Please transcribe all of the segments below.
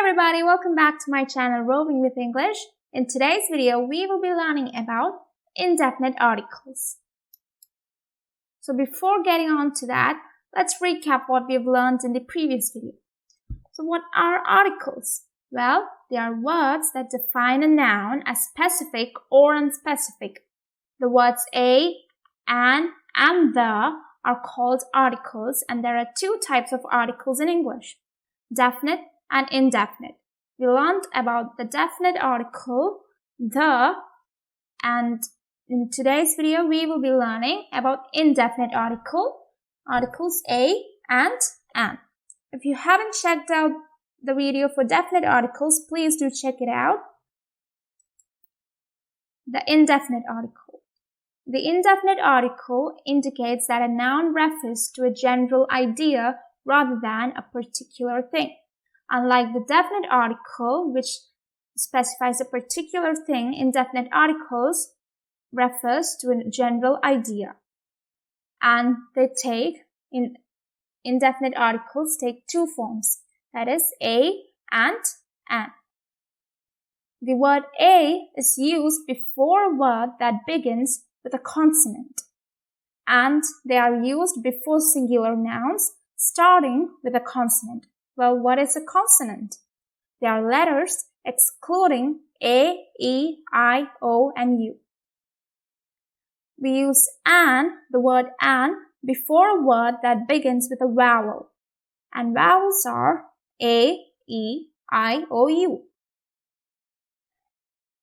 everybody, welcome back to my channel Roving with English. In today's video, we will be learning about indefinite articles. So before getting on to that, let's recap what we've learned in the previous video. So what are articles? Well, they are words that define a noun as specific or unspecific. The words a, an, and the are called articles, and there are two types of articles in English: definite and indefinite. We learned about the definite article, the, and in today's video we will be learning about indefinite articles a and an. If you haven't checked out the video for definite articles, please do check it out. The indefinite article. The indefinite article indicates that a noun refers to a general idea rather than a particular thing. Unlike the definite article, which specifies a particular thing, indefinite articles refers to a general idea. And indefinite articles take two forms, that is a and an. The word a is used before a word that begins with a consonant, and they are used before singular nouns starting with a consonant. Well, what is a consonant? They are letters excluding A, E, I, O, and U. We use the word an, before a word that begins with a vowel. And vowels are A, E, I, O, U.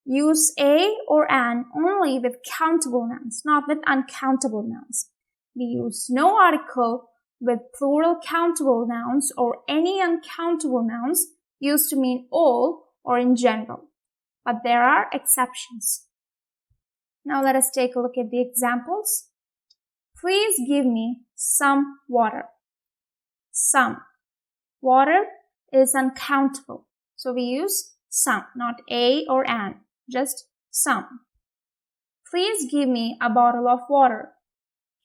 Use a or an only with countable nouns, not with uncountable nouns. We use no article with plural countable nouns or any uncountable nouns used to mean all or in general. But there are exceptions. Now let us take a look at the examples. Please give me some water. Some. Water is uncountable, so we use some, not a or an, just some. Please give me a bottle of water.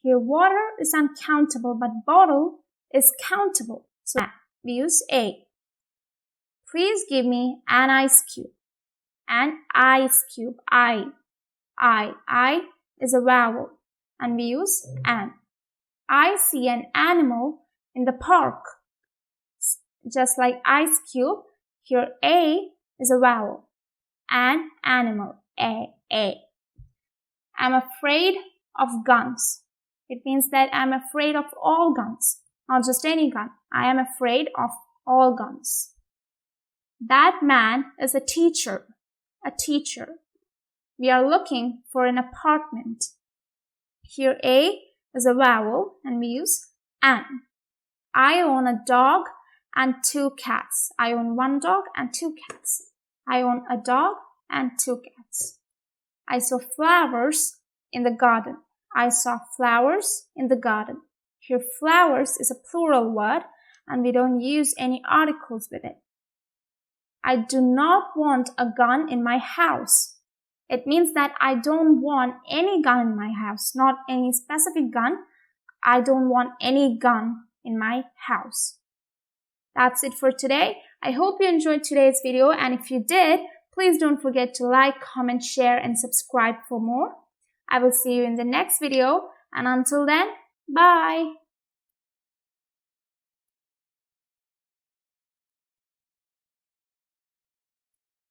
Here, water is uncountable, but bottle is countable, so we use a. Please give me an ice cube. An ice cube, I is a vowel, and we use an. I see an animal in the park. Just like ice cube, here a is a vowel. An animal, a. I'm afraid of guns. It means that I'm afraid of all guns, not just any gun. I am afraid of all guns. That man is a teacher. A teacher. We are looking for an apartment. Here a is a vowel and we use an. I own a dog and two cats. I own one dog and two cats. I own a dog and two cats. I saw flowers in the garden. I saw flowers in the garden. Here, flowers is a plural word and we don't use any articles with it. I do not want a gun in my house. It means that I don't want any gun in my house, not any specific gun. I don't want any gun in my house. That's it for today. I hope you enjoyed today's video, and if you did, please don't forget to like, comment, share, and subscribe for more. I will see you in the next video, and until then, bye!